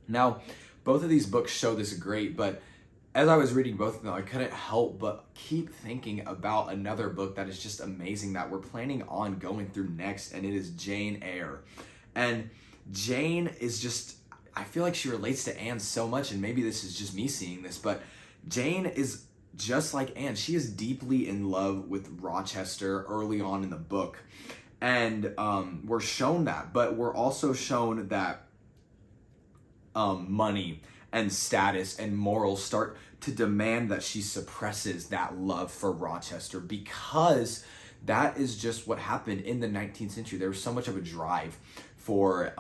Now, both of these books show this great, but as I was reading both of them, I couldn't help but keep thinking about another book that is just amazing that we're planning on going through next, and it is Jane Eyre. And Jane is just, I feel like she relates to Anne so much, and maybe this is just me seeing this, but Jane is just like Anne. She is deeply in love with Rochester early on in the book. And we're shown that, but we're also shown that money and status and morals start to demand that she suppresses that love for Rochester, because that is just what happened in the 19th century. There was so much of a drive for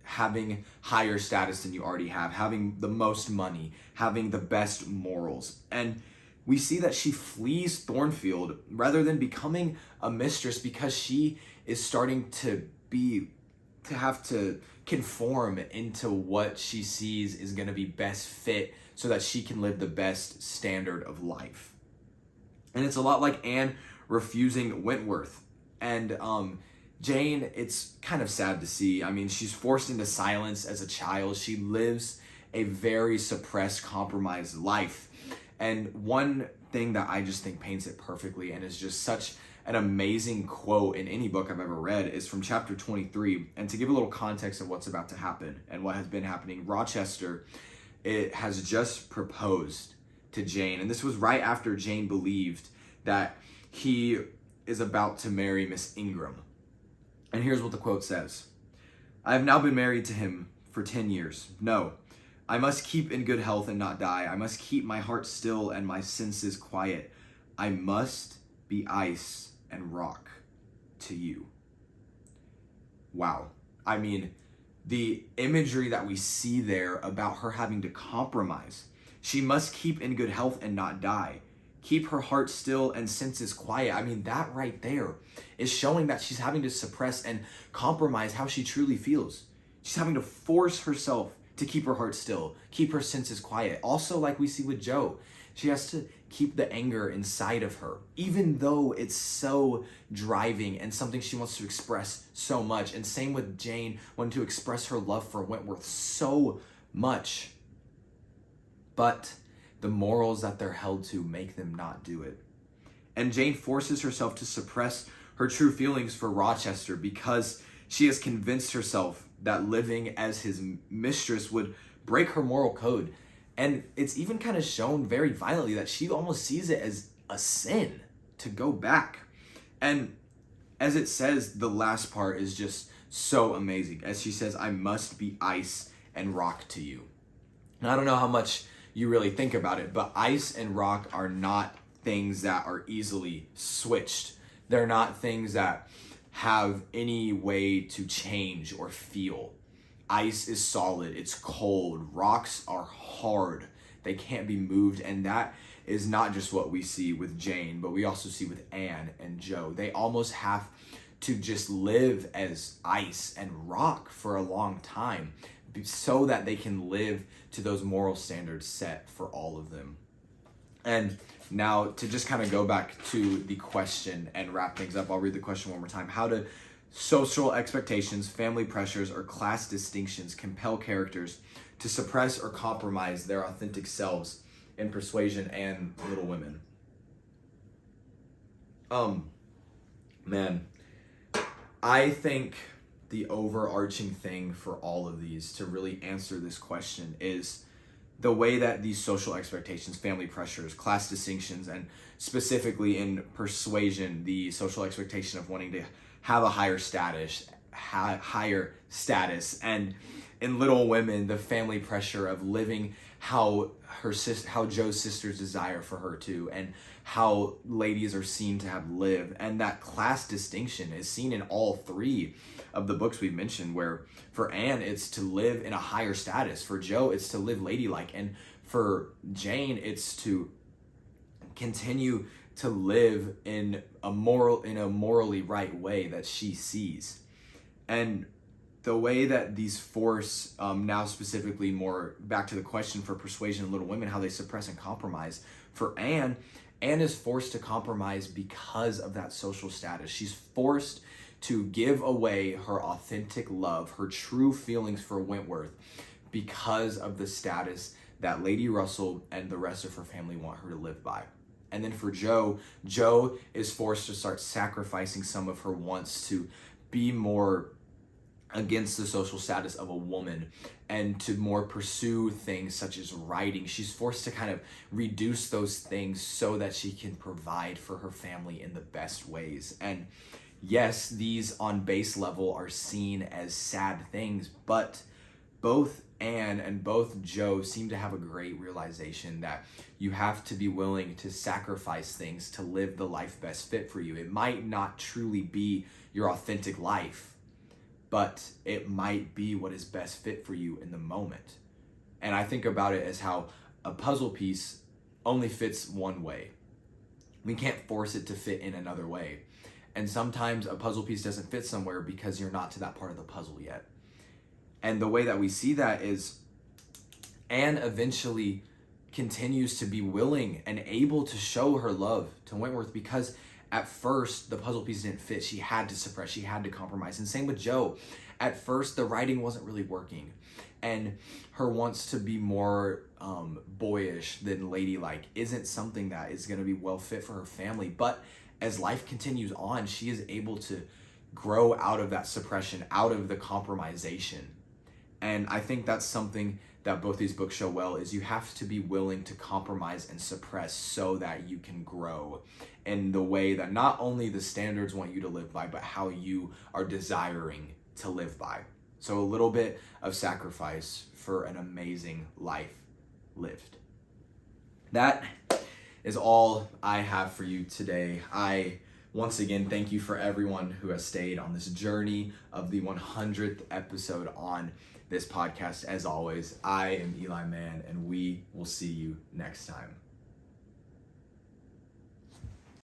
having higher status than you already have, having the most money, having the best morals. And we see that she flees Thornfield rather than becoming a mistress, because she is starting to have to conform into what she sees is going to be best fit so that she can live the best standard of life. And it's a lot like Anne refusing Wentworth. And Jane, it's kind of sad to see. I mean, she's forced into silence as a child. She lives a very suppressed, compromised life. And one thing that I just think paints it perfectly and is just such an amazing quote in any book I've ever read is from chapter 23. And to give a little context of what's about to happen and what has been happening, Rochester, it has just proposed to Jane. And this was right after Jane believed that he is about to marry Miss Ingram. And here's what the quote says. "I have now been married to him for 10 years. No, I must keep in good health and not die. I must keep my heart still and my senses quiet. I must be ice and rock to you." Wow. I mean, the imagery that we see there about her having to compromise. She must keep in good health and not die. Keep her heart still and senses quiet. I mean, that right there is showing that she's having to suppress and compromise how she truly feels. She's having to force herself to keep her heart still, keep her senses quiet. Also, like we see with Jo, she has to keep the anger inside of her, even though it's so driving and something she wants to express so much. And same with Jane, wanting to express her love for Wentworth so much. But the morals that they're held to make them not do it. And Jane forces herself to suppress her true feelings for Rochester because she has convinced herself that living as his mistress would break her moral code. And it's even kind of shown very violently that she almost sees it as a sin to go back. And as it says, the last part is just so amazing. As she says, "I must be ice and rock to you." And I don't know how much you really think about it, but ice and rock are not things that are easily switched. They're not things that have any way to change or feel. Ice is solid, it's cold. Rocks are hard, they can't be moved. And that is not just what we see with Jane, but we also see with Anne and Jo. They almost have to just live as ice and rock for a long time so that they can live to those moral standards set for all of them. And now to just kind of go back to the question and wrap things up, I'll read the question one more time. How do social expectations, family pressures, or class distinctions compel characters to suppress or compromise their authentic selves in Persuasion and Little Women? Man, I think the overarching thing for all of these to really answer this question is the way that these social expectations, family pressures, class distinctions, and specifically in Persuasion, the social expectation of wanting to have a higher status, and in Little Women, the family pressure of living how Jo's sisters desire for her to, and how ladies are seen to have lived. And that class distinction is seen in all three of the books we've mentioned, where for Anne, it's to live in a higher status. For Jo, it's to live ladylike. And for Jane, it's to continue to live in a morally right way that she sees. And the way that these force, now specifically more back to the question for Persuasion and Little Women, how they suppress and compromise. For Anne is forced to compromise because of that social status. She's forced to give away her authentic love, her true feelings for Wentworth, because of the status that Lady Russell and the rest of her family want her to live by. And then for Jo is forced to start sacrificing some of her wants to be more against the social status of a woman and to more pursue things such as writing. She's forced to kind of reduce those things so that she can provide for her family in the best ways. And yes, these on base level are seen as sad things, but both Anne and both Jo seem to have a great realization that you have to be willing to sacrifice things to live the life best fit for you. It might not truly be your authentic life, but it might be what is best fit for you in the moment. And I think about it as how a puzzle piece only fits one way. We can't force it to fit in another way. And sometimes a puzzle piece doesn't fit somewhere because you're not to that part of the puzzle yet. And the way that we see that is Anne eventually continues to be willing and able to show her love to Wentworth because at first the puzzle piece didn't fit. She had to suppress, she had to compromise. And same with Jo. At first the writing wasn't really working. And her wants to be more boyish than ladylike isn't something that is going to be well fit for her family. But as life continues on, she is able to grow out of that suppression, out of the compromisation. And I think that's something that both these books show well, is you have to be willing to compromise and suppress so that you can grow in the way that not only the standards want you to live by, but how you are desiring to live by. So a little bit of sacrifice for an amazing life lived. That is all I have for you today. I once again thank you for everyone who has stayed on this journey of the 100th episode on this podcast. As always, I am Eli Mann, and we will see you next time.